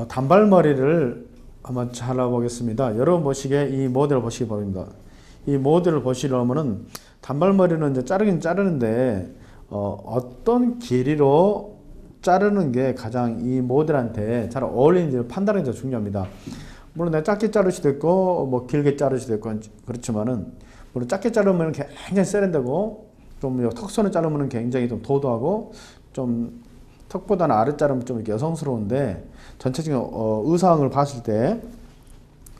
단발머리를 한번 잘라보겠습니다. 여러분 보시기에 이 모델을 보시기 바랍니다. 이 모델을 보시려면은 단발머리는 이제 자르긴 자르는데 어떤 길이로 자르는 게 가장 이 모델한테 잘 어울리는지 판단하는 게 중요합니다. 물론 내가 짧게 자를 수도 있고 뭐 길게 자를 수도 있고 그렇지만은 물론 짧게 자르면 굉장히 세련되고 좀 턱선을 자르면 굉장히 좀 도도하고 좀 턱보다는 아래 자르면 좀 이렇게 여성스러운데 전체적인 의상을 봤을 때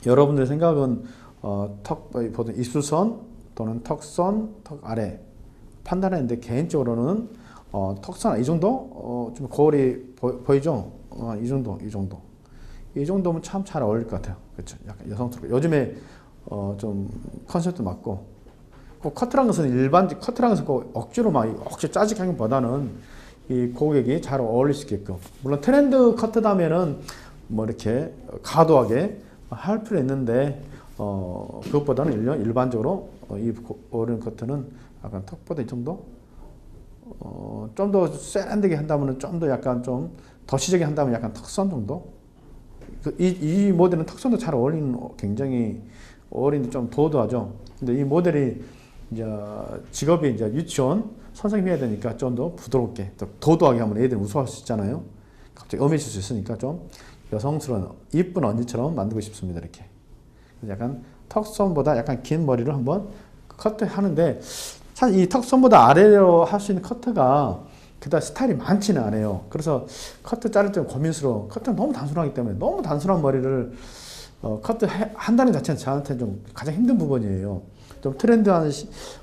여러분들의 생각은 보통 입술선 또는 턱선, 턱 아래 판단했는데 개인적으로는 턱선 이 정도 좀 거울이 보이죠? 이 정도면 참 잘 어울릴 것 같아요. 그렇죠? 약간 여성스럽고 요즘에 좀 컨셉도 맞고 꼭 커트란 것은 커트란 것은 꼭 억지로 억지 짜증 하기보다는 이 고객이 잘 어울릴 수 있게끔 물론 트렌드 커트다면은 뭐 이렇게 과도하게 할 필요 있는데 그것보다는 일반적으로 이 어른 커트는 약간 턱보다 이 정도 좀 더 세련되게 한다면은 좀 더 약간 좀 더 시적이 한다면 약간 턱선 정도 이 모델은 턱선도 잘 어울리는 굉장히 어린데 좀 도도하죠. 근데 이 모델이 이제 직업이 이제 유치원 선생님 해야 되니까 좀 더 부드럽게 더 도도하게 하면 애들이 무서워할 수 있잖아요. 갑자기 엄해질 수 있으니까 좀 여성스러운 이쁜 언니처럼 만들고 싶습니다. 이렇게 약간 턱선보다 약간 긴 머리를 한번 커트하는데 사실 이 턱선보다 아래로 할 수 있는 커트가 그다음 스타일이 많지는 않아요. 그래서 커트 자를 때는 고민스러워. 커트는 너무 단순하기 때문에 너무 단순한 머리를 커트 한다는 자체는 저한테 좀 가장 힘든 부분이에요. 좀 트렌드한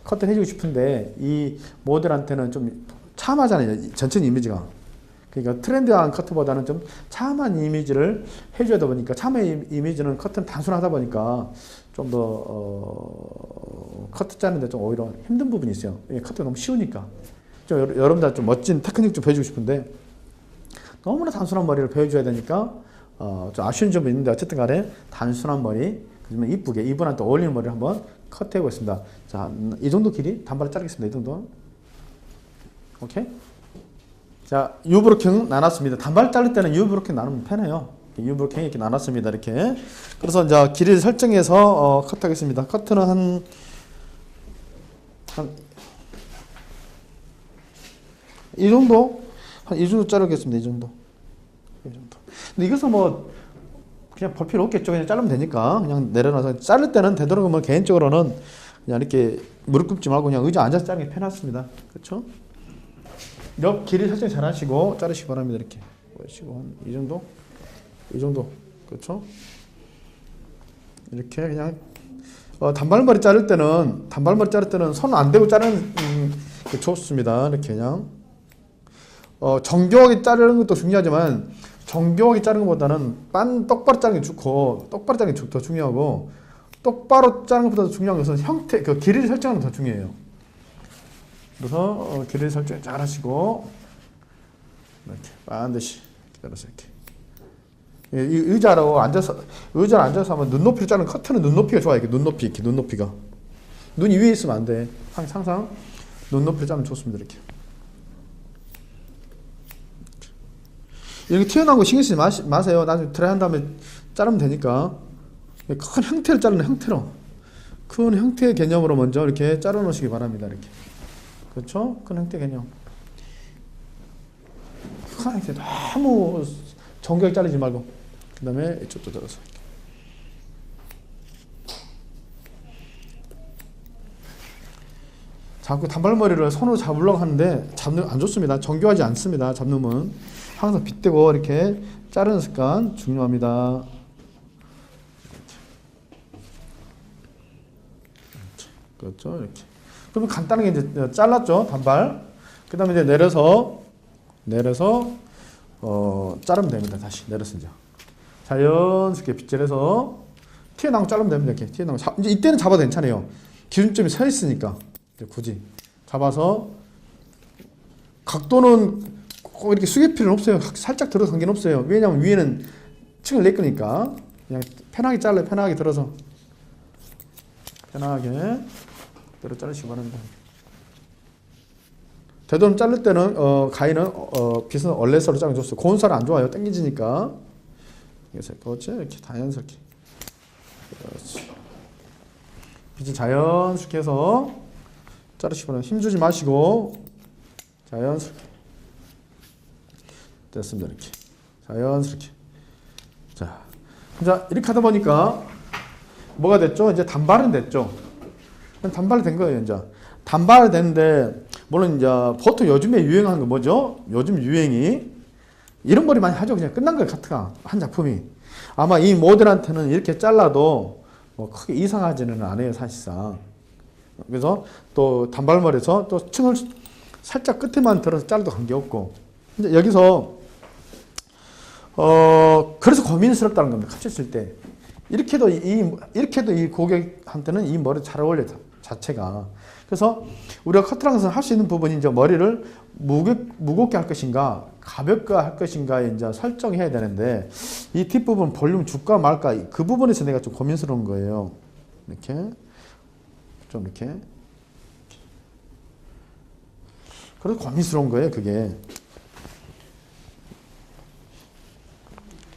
커트를 해주고 싶은데 이 모델한테는 좀 참하잖아요. 전체 이미지가. 그러니까 트렌드한 커트보다는 좀 참한 이미지를 해줘야 되다 보니까 참한 이미지는 커트는 단순하다 보니까 좀 더 커트 짜는데 좀 오히려 힘든 부분이 있어요. 커트가 너무 쉬우니까. 좀 여러분들 좀 멋진 테크닉 좀 보여주고 싶은데 너무나 단순한 머리를 보여줘야 되니까 좀 아쉬운 점이 있는데 어쨌든 간에 단순한 머리 그러면 이쁘게 이분한테 어울리는 머리를 한번 커트해 보겠습니다. 자, 이 정도 길이 단발을 자르겠습니다. 이 정도. 오케이. 자, U브로킹 나눴습니다. 단발 자를 때는 U브로킹 나누면 편해요. U브로킹 이렇게 나눴습니다. 이렇게. 그래서 이제 길이를 설정해서 커트하겠습니다. 커트는 한 이 정도? 한 이 정도 자르겠습니다. 이 정도. 근데 이것은 뭐 그냥 볼 필요 없겠죠. 그냥 자르면 되니까 그냥 내려놔서 자를 때는 되도록이면 개인적으로는 그냥 이렇게 무릎 꿇지 말고 그냥 의자 앉아서 자르는 게 편하습니다. 그렇죠? 옆 길이 설정 잘 하시고 자르시기 바랍니다. 이렇게 보시고 이 정도, 이 정도, 그렇죠? 이렇게 그냥 단발머리 자를 때는 손 안 대고 자르는 게 좋습니다. 이렇게 그냥 정교하게 자르는 것도 중요하지만 정교하게 자르는 것보다는 똑바로 자르는 게 좋고 똑바로 자르는 게 더 중요하고 똑바로 자르는 것보다 중요한 것은 형태, 그 길이를 설정하는 게 더 중요해요. 그래서 길이를 설정 잘 하시고 이렇게 반드시 기다려서 이렇게 이 의자로 앉아서 하면 눈높이로 자르는 커트는 눈높이가 좋아요. 이렇게 눈높이 이렇게 눈높이가 눈이 위에 있으면 안 돼. 항상 눈높이로 자르면 좋습니다. 이렇게 튀어나온 거 신경 쓰지 마세요. 나중에 드라이 한 다음에 자르면 되니까 큰 형태를 자르는 형태로 큰 형태의 개념으로 먼저 이렇게 자르 놓으시기 바랍니다. 이렇게 그렇죠? 큰 형태 개념. 큰 형태 너무 정교하게 자르지 말고 그 다음에 이쪽도 자르서 자꾸 단발머리를 손으로 잡으려고 하는데 잡는 안 좋습니다. 정교하지 않습니다. 잡는 항상 빗대고 이렇게 자르는 습관 중요합니다. 그렇죠. 이렇게. 그러면 간단하게 이제 잘랐죠. 단발. 그 다음에 이제 내려서 자르면 됩니다. 다시 내려서 이제. 자연스럽게 빗질해서 튀어나온 거 자르면 됩니다. 이렇게 튀어나온 거. 이제 이때는 잡아도 괜찮아요. 기준점이 서 있으니까. 이제 굳이 잡아서 각도는 꼭 이렇게 숙일 필요는 없어요. 살짝 들어서 관계는 없어요. 왜냐하면 위에는 층을 낼 거니까. 그냥 편하게 잘라요. 편하게 들어서. 편하게 대로 자르시기 바랍니다. 되도록 자를 때는 가위는 빗은 얼레살로 자르면 좋습니다. 고운 살은 안 좋아요. 땡기지니까. 그렇지. 이렇게 자연스럽게. 그렇지. 빗을 자연스럽게 해서 자르시기 바랍니다. 힘주지 마시고 자연스럽게. 됐습니다. 이렇게. 자연스럽게. 자, 이렇게 하다 보니까 뭐가 됐죠? 이제 단발은 됐죠. 단발이 된 거예요, 이제. 단발이 됐는데, 물론 이제 보통 요즘에 유행하는 거 뭐죠? 요즘 유행이 이런 머리 많이 하죠. 그냥 끝난 거예요, 카트가. 한 작품이. 아마 이 모델한테는 이렇게 잘라도 뭐 크게 이상하지는 않아요, 사실상. 그래서 또 단발머리에서 또 층을 살짝 끝에만 들어서 잘라도 관계없고. 이제 여기서 그래서 고민스럽다는 겁니다. 카트 칠 때. 이렇게도 이 고객한테는 이 머리 잘 어울려요, 자체가. 그래서 우리가 커트랑에서 할 수 있는 부분이 이제 머리를 무겁게 할 것인가, 가볍게 할 것인가에 이제 설정해야 되는데, 이 뒷부분 볼륨 줄까 말까, 그 부분에서 내가 좀 고민스러운 거예요. 이렇게. 좀 이렇게. 그래서 고민스러운 거예요, 그게.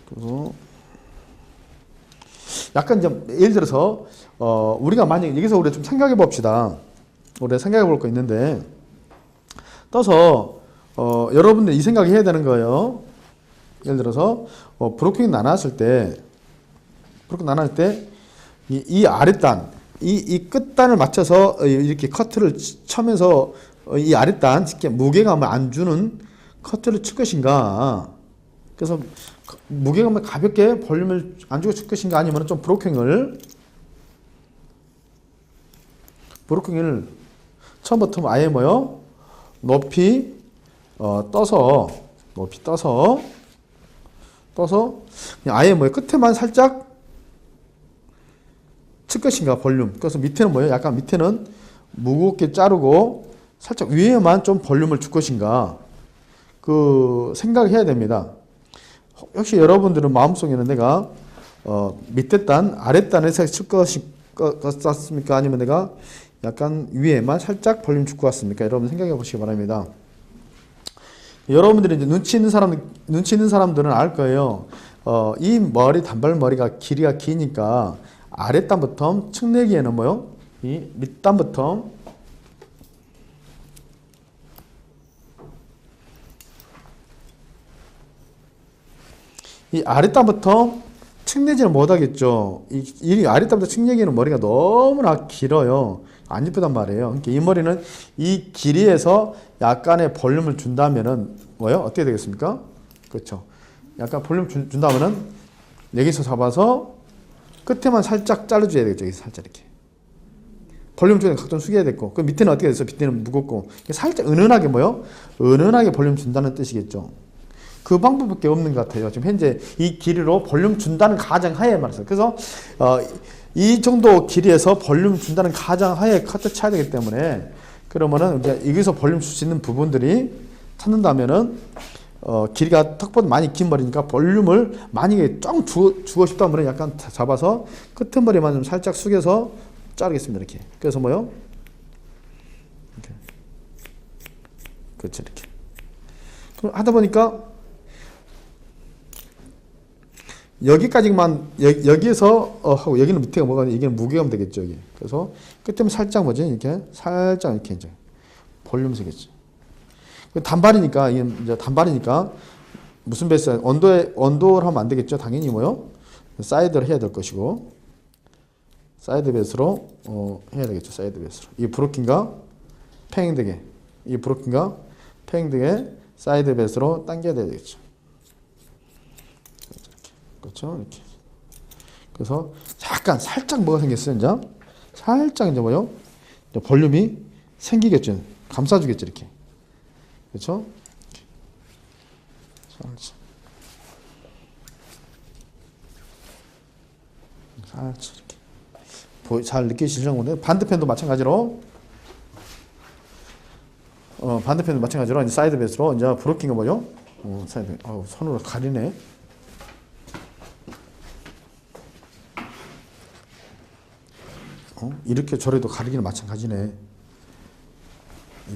그래서 약간 이제 예를 들어서 우리가 만약 여기서 우리가 좀 생각해 봅시다. 우리가 생각해 볼 거 있는데 떠서 여러분들 이 생각 해야 되는 거예요. 예를 들어서 브로킹 나눴을 때 이 아랫단 이 끝단을 맞춰서 이렇게 커트를 쳐면서 이 아랫단 무게감을 안 주는 커트를 칠 것인가. 그래서 무게감을 가볍게 볼륨을 안 주고 칠 것인가, 아니면 좀 브로킹을 처음부터 아예 뭐요? 높이 떠서 그냥 아예 뭐요? 끝에만 살짝 칠 것인가, 볼륨. 그래서 밑에는 뭐예요? 약간 밑에는 무겁게 자르고 살짝 위에만 좀 볼륨을 줄 것인가, 그 생각을 해야 됩니다. 역시 여러분들은 마음속에는 내가 밑에 단, 아랫 단에서 칠 것같습니까? 아니면 내가 약간 위에만 살짝 볼륨 줄 것 같습니까? 여러분 생각해 보시기 바랍니다. 여러분들이 이제 눈치 있는 사람들은 알 거예요. 이 머리, 단발머리가 길이가 기니까 아랫단부터 측내기에는 뭐요? 이 밑단부터 이 아랫단부터 측내지는 못하겠죠. 이 아랫단부터 측내기에는 머리가 너무나 길어요. 안 이쁘단 말이에요. 그러니까 이 머리는 이 길이에서 약간의 볼륨을 준다면은 뭐요? 어떻게 되겠습니까? 그렇죠. 약간 볼륨 준다면은 여기서 잡아서 끝에만 살짝 잘라줘야 되겠죠. 여기 살짝 이렇게. 볼륨 쪽에 각도는 숙여야 되고, 그 밑에는 어떻게 됐어요? 밑에는 무겁고, 살짝 은은하게 뭐요? 은은하게 볼륨 준다는 뜻이겠죠. 그 방법밖에 없는 것 같아요. 지금 현재 이 길이로 볼륨 준다는 가정하에 말이죠. 그래서 이 정도 길이에서 볼륨 준다는 가정하에 커트 쳐야 되기 때문에, 그러면은 이제 여기서 볼륨 줄 수 있는 부분들이 찾는다면은 길이가 턱보다 많이 긴 머리니까 볼륨을 만약에 쫙 주고 싶다면 약간 잡아서 끝머리만 좀 살짝 숙여서 자르겠습니다. 이렇게. 그래서 뭐요? 이렇게. 그렇죠. 이렇게. 그럼 하다 보니까 여기까지만 여기에서 하고, 여기는 밑에가 뭐가, 여기는 무게감 되겠죠. 여기. 그래서 끝에는 살짝 뭐지? 이렇게 살짝 이렇게 이제 볼륨 세겠죠. 단발이니까, 이제 단발이니까 무슨 베이스, 언더를 하면 안 되겠죠. 당연히 뭐요? 사이드를 해야 될 것이고, 사이드 베이스로 해야 되겠죠. 사이드 베이스로. 이 브로킹과 팽행되게, 사이드 베이스로 당겨야 되겠죠. 그렇죠. 이렇게. 그래서 약간 살짝 뭐가 생겼어요. 이제 살짝 이제 뭐요? 볼륨이 생기겠죠. 감싸주겠죠. 이렇게. 그렇죠? 살짝 이렇게. 잘 느끼시는 건데 반대편도 마찬가지로 반대편도 마찬가지로 이제 사이드 베이스로 이제 브로킹가 뭐죠? 사이드. 손으로 가리네. 이렇게 저래도 가리기는 마찬가지네.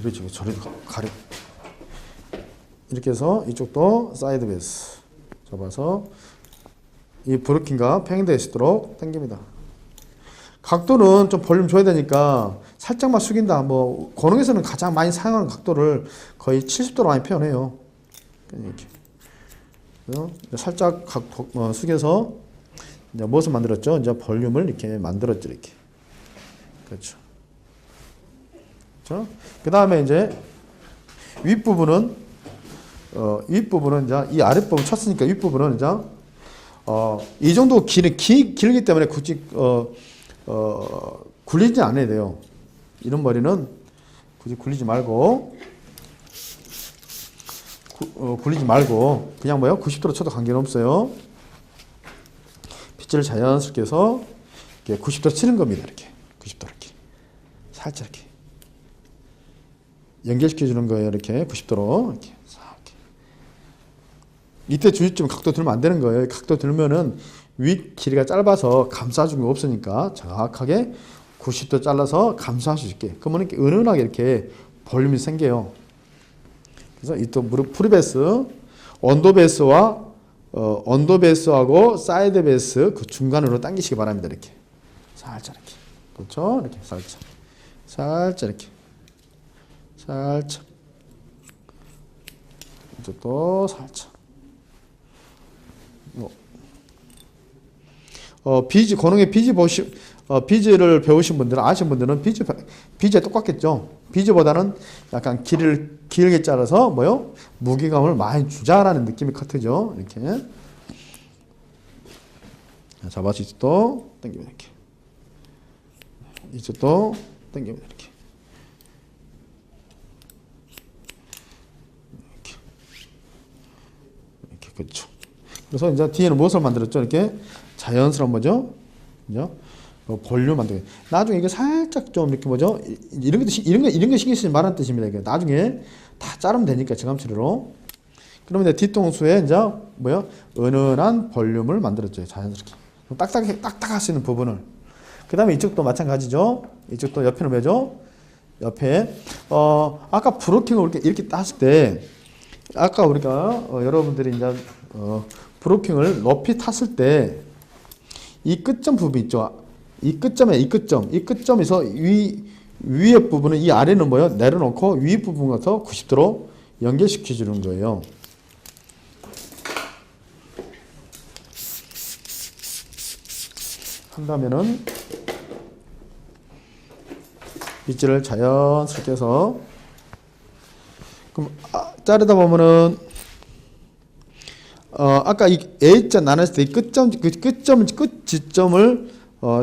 이렇게 저래도 가리. 이렇게 해서 이쪽도 사이드 베이스 접어서 이 브로킹과 팽될 수 있도록 당깁니다. 각도는 좀 볼륨 줘야 되니까 살짝만 숙인다. 뭐 권흥에서는 가장 많이 사용하는 각도를 거의 70도로 많이 표현해요. 이렇게. 그래서 살짝 숙여서 이제 무엇을 만들었죠? 이제 볼륨을 이렇게 만들었죠. 이렇게. 그렇죠. 그렇죠? 그 다음에 이제 윗부분은 이제 이 아랫부분 쳤으니까 윗부분은 이제 이 정도 길기 때문에 굳이 굴리지 않아야 돼요. 이런 머리는 굳이 굴리지 말고 그냥 뭐요? 90도로 쳐도 관계는 없어요. 빗질을 자연스럽게 해서 이렇게 90도로 치는 겁니다. 이렇게 90도 이렇게 살짝 이렇게 연결시켜 주는 거예요. 이렇게 90도로 이렇게. 이때 주의점 각도 들면 안 되는 거예요. 각도 들면은 윗 길이가 짧아서 감싸준 거 없으니까 정확하게 90도 잘라서 감싸할 수 있게. 그러면 이렇게 은은하게 이렇게 볼륨이 생겨요. 그래서 이 또 무릎 프리베이스, 언더베이스하고 사이드 베이스 그 중간으로 당기시기 바랍니다. 이렇게 살짝 이렇게. 그렇죠? 이렇게 살짝 이렇게 살짝. 이쪽도 살짝. 권흥의 비즈를 배우신 분들은 아시는 분들은 비즈에 똑같겠죠. 비즈보다는 약간 길을 길게 잘라서 뭐요? 무게감을 많이 주자라는 느낌의 커트죠. 이렇게 잡아서 이쪽도 당기면 이렇게 이쪽도 당기면 이렇게 그렇죠. 그래서 이제 뒤에는 무엇을 만들었죠? 이렇게 자연스러운 뭐죠? 그죠? 볼륨 만들기. 나중에 이거 살짝 좀 이렇게 뭐죠? 이런 거 신경 쓰지 말라는 뜻입니다. 이게 나중에 다 자르면 되니까 정감치로. 그러면 이제 뒤통수에 이제 뭐요? 은은한 볼륨을 만들었죠. 자연스럽게. 딱딱할 수 있는 부분을. 그 다음에 이쪽도 마찬가지죠. 이쪽도 옆에는 뭐죠? 옆에 아까 브로킹을 이렇게 땄을 때 아까 우리가 여러분들이 이제 브로킹을 높이 탔을 때 이 끝점 부분 있죠. 이 끝점에서 위에 부분은 이 아래는 뭐요? 내려놓고 위 부분 가서 90도로 연결시켜 주는 거예요. 한다면은 빗질을 자연스럽게 해서 그럼 자르다 보면은 아까 이 A자 나눴을 때 이 끝지점을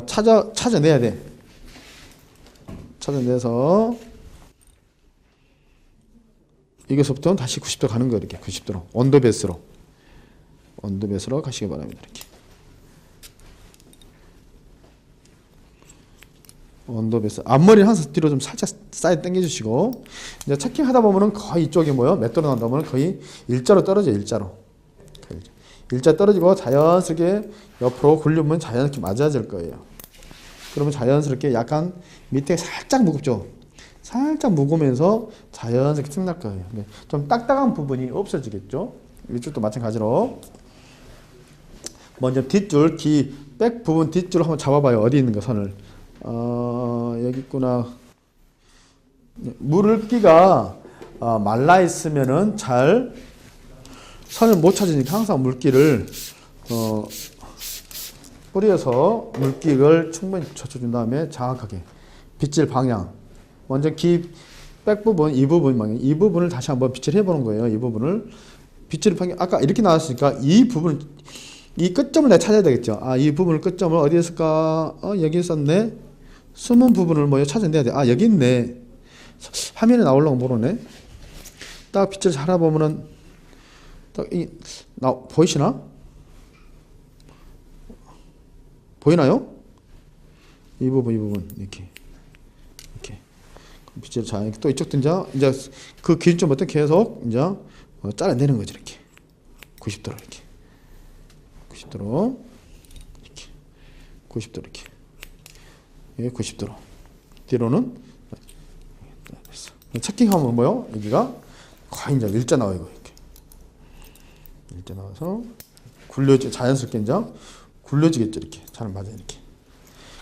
찾아내야 돼. 찾아내서 여기서부터는 다시 90도 가는 거예요. 이렇게 90도로 언더베이스로 가시기 바랍니다. 이렇게 언더베이스 앞머리는 항상 뒤로 좀 살짝 사이드 당겨주시고 이제 체킹 하다 보면은 거의 이쪽이 뭐요? 맷돌로 나온다 보면 거의 일자로 떨어져요. 일자 떨어지고 자연스럽게 옆으로 굴리면 자연스럽게 맞아질 거예요. 그러면 자연스럽게 약간 밑에 살짝 무겁죠. 살짝 무거우면서 자연스럽게 틈날 거예요. 좀 딱딱한 부분이 없어지겠죠. 이쪽도 마찬가지로 먼저 뒷줄 백 부분 뒷줄 한번 잡아봐요. 어디 있는 거 선을. 여기 있구나. 물기가 말라 있으면은 잘 선을 못 찾으니까 항상 물기를 뿌려서 물기를 충분히 젖혀준 다음에 정확하게 빗질 방향 먼저 백 부분 이 부분을 다시 한번 빗질 해보는 거예요. 이 부분을 빗질 방향 아까 이렇게 나왔으니까 이 끝점을 내가 찾아야 되겠죠. 이 부분을 끝점을 어디에 있을까? 여기 있었네. 숨은 부분을 뭐 찾아내야 돼. 아, 여기 있네. 화면에 나오려고 모르네. 딱 빗질 잘 알아보면은 딱 보이시나? 보이나요? 이 부분 이렇게 빗질 잘 또 이쪽도 이제 그 기준점부터 계속 이제 잘라내는 거죠. 이렇게 90도로 이렇게 90도로 이렇게 90도 이렇게 90도로 뒤로는 됐어. 체킹하면 뭐요? 여기가 거의 이제 일자 나와요. 이렇게 일자 나와서 자연스럽게 이제 굴려지겠죠. 이렇게 잘 맞아 이렇게.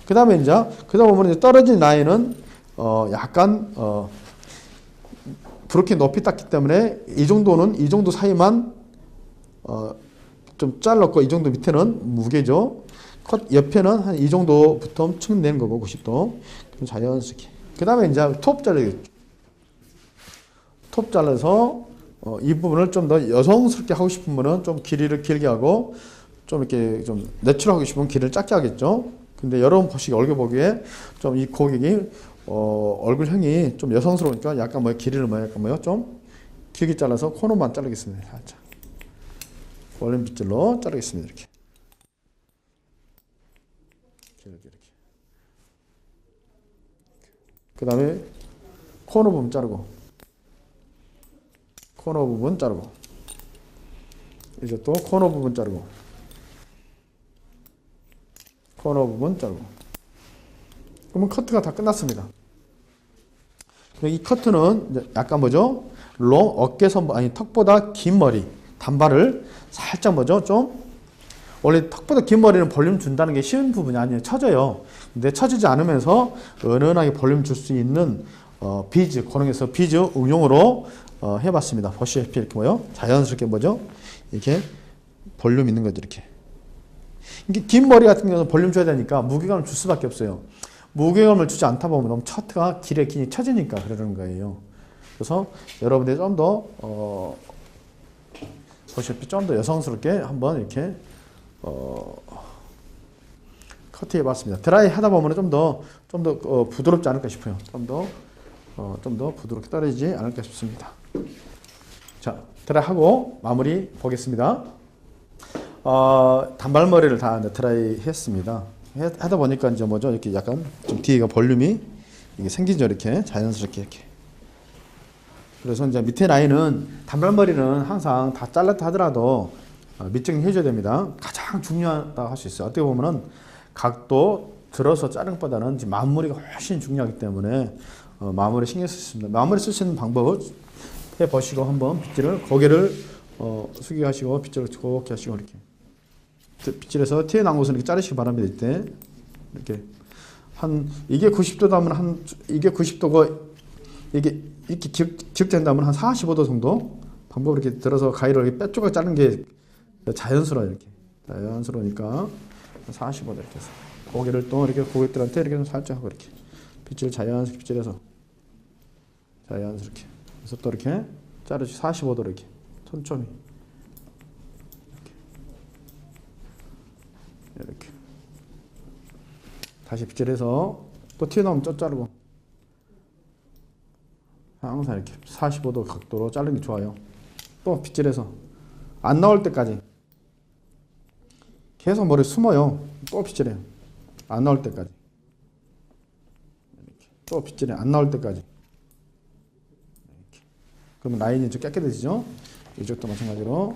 그 다음에 이제 그러다 보면 이제 떨어진 라인은 약간 브로킹 높이 땄기 때문에 이 정도 사이만 좀 잘랐고 이 정도 밑에는 무게죠. 컷 옆에는 한 이 정도부터 층 내는 거고 90도. 그럼 자연스럽게. 그 다음에 이제 톱 잘라야겠죠. 톱 잘라서 이 부분을 좀 더 여성스럽게 하고 싶으면은 좀 길이를 길게 하고 좀 이렇게 좀 내추럴하고 싶으면 길이를 작게 하겠죠. 근데 여러분 얼굴 보기에 좀 이 고객이 얼굴형이 좀 여성스러우니까 약간 길이를 약간 좀 길게 잘라서 코너만 자르겠습니다. 살짝 원래 빗질로 자르겠습니다. 이렇게 이렇게. 그 다음에 코너 부분 자르고 이제 또 코너 부분 자르고 그러면 커트가 다 끝났습니다. 이 커트는 이제 약간 뭐죠? 어깨선 아니 턱보다 긴 머리 단발을 살짝 뭐죠? 좀 원래 턱보다 긴 머리는 볼륨 준다는 게 쉬운 부분이 아니에요. 처져요. 근데 처지지 않으면서 은은하게 볼륨 줄 수 있는 비즈 고능에서 비즈 응용으로 해봤습니다. 보시다시피 이렇게 뭐요? 자연스럽게 뭐죠? 이렇게 볼륨 있는 거죠. 이렇게. 이게 긴 머리 같은 경우는 볼륨 줘야 되니까 무게감을 줄 수밖에 없어요. 무게감을 주지 않다 보면 너무 커트가 길에 긴이 처지니까 그러는 거예요. 그래서 여러분들이 좀 더 보시다시피 좀 더 여성스럽게 한번 이렇게 커트해 봤습니다. 드라이 하다 보면 좀 더 부드럽지 않을까 싶어요. 좀 더 부드럽게 떨어지지 않을까 싶습니다. 자, 드라이 하고 마무리 보겠습니다. 단발머리를 다 드라이 했습니다. 하다 보니까 이제 뭐죠? 이렇게 약간 좀 뒤에가 볼륨이 이게 생기죠. 이렇게 자연스럽게 이렇게. 그래서 이제 밑에 라인은 단발머리는 항상 다 잘랐다 하더라도 밑정리 해줘야 됩니다. 가장 중요하다고 할 수 있어요. 어떻게 보면은 각도 들어서 자른 것보다는 지금 마무리가 훨씬 중요하기 때문에 마무리 신경 쓰십니다. 마무리 쓸 수 있는 방법을 해보시고 한번 빗질을 고개를 숙이게 하시고 빗질을 곱게 하시고 이렇게 빗질해서 튀어나온 곳은 이렇게 자르시기 바랍니다. 이때 이렇게 이게 90도다 하면 이게 90도고 이게 이렇게 기억된다면 한 45도 정도 방법을 이렇게 들어서 가위로 이렇게 빼쪽을 자르는 게 자연스러워요. 이렇게 자연스러우니까 45도 이렇게 해서 고개를 또 이렇게 고객들한테 이렇게 살짝 하고 이렇게 빗질 자연스럽게 빗질해서 자연스럽게 그래서 또 이렇게 자르시 45도로 이렇게 천천히 이렇게 다시 빗질해서 또 튀어나오면 쪄 자르고 항상 이렇게 45도 각도로 자르는 게 좋아요. 또 빗질해서 안 나올 때까지 계속 머리 숨어요. 또 빗질해요. 안 나올 때까지 이렇게. 또 빗질해 안 나올 때까지 이렇게. 그러면 라인이 좀 깨끗해지죠. 이쪽도 마찬가지로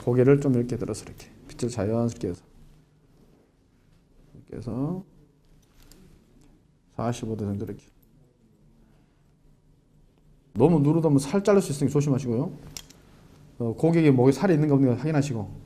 고개를 좀 이렇게 들어서 이렇게 빗질 자연스럽게 해서 이렇게 해서 45도 정도 이렇게 너무 누르다 보면 살 자를 수 있으니까 조심하시고요. 고객이 목에 살이 있는가 없는가 확인하시고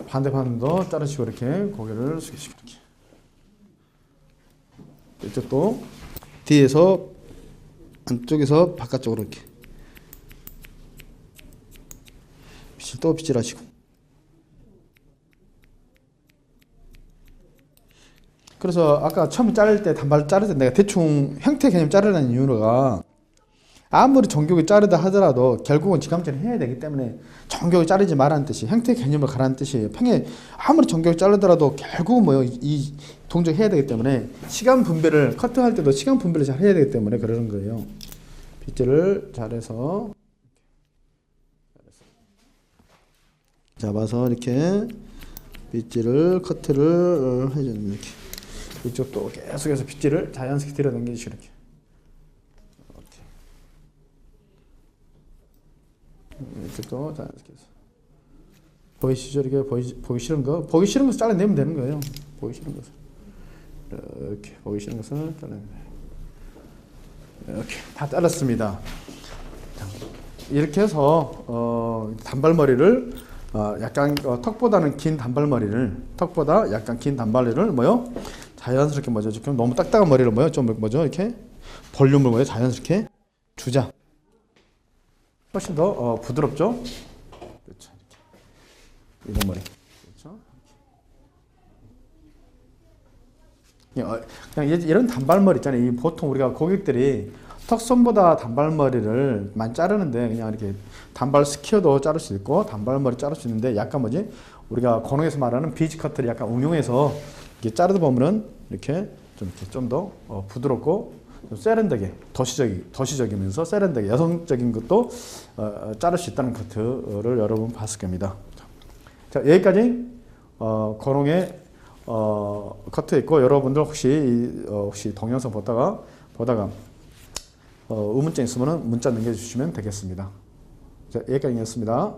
반대편도 자르시고 이렇게 고개를 숙이시고 이렇게 이쪽도 뒤에서 안쪽에서 바깥쪽으로 이렇게 빗질 또 빗질하시고. 그래서 아까 처음 자를 때 단발 자를 때 내가 대충 형태 개념 자르라는 이유가 아무리 정교하게 자르다 하더라도 결국은 지감질을 해야 되기 때문에 정교하게 자르지 말라는 뜻이 형태 개념을 가라는 뜻이에요. 평에 아무리 정교하게 자르더라도 결국은 뭐요 이 동작 해야 되기 때문에 시간 분배를 커트할 때도 시간 분배를 잘 해야 되기 때문에 그러는 거예요. 빗질을 잘해서 잡아서 이렇게 빗질을 커트를 해주는 이렇게 이쪽도 계속해서 빗질을 자연스럽게 들어당기시고 이렇게. 이쪽도 자연스럽게 해서. 보이시죠? 이렇게 보기 싫은 거, 보기 싫은 것을 잘라내면 되는 거예요. 보기 싫은 것을 이렇게 보기 싫은 것을 잘라내면 돼요. 이렇게 다 잘랐습니다. 이렇게 해서 단발머리를 약간 턱보다는 긴 단발머리를 턱보다 약간 긴 단발머리를 뭐요? 자연스럽게 뭐죠? 지금 너무 딱딱한 머리를 뭐요? 좀 뭐죠? 이렇게 볼륨을 뭐요? 자연스럽게 주자. 훨씬 더 부드럽죠? 그렇죠. 이런 머리. 그렇죠? 그냥 이런 단발머리 있잖아요. 보통 우리가 고객들이 턱선보다 단발머리를 많이 자르는데 그냥 이렇게 단발 스퀘어도 자를 수 있고 단발머리 자를 수 있는데 약간 뭐지? 우리가 건너에서 말하는 비즈 커트를 약간 응용해서 이렇게 자르다 보면은 이렇게 좀 더 부드럽고 좀 세련되게 도시적이면서 세련되게 여성적인 것도 자를 수 있다는 커트를 여러분 봤을 겁니다. 자, 여기까지 건홍의 커트 있고 여러분들 혹시 동영상 보다가 의문점 있으면 문자 남겨주시면 되겠습니다. 자, 여기까지였습니다.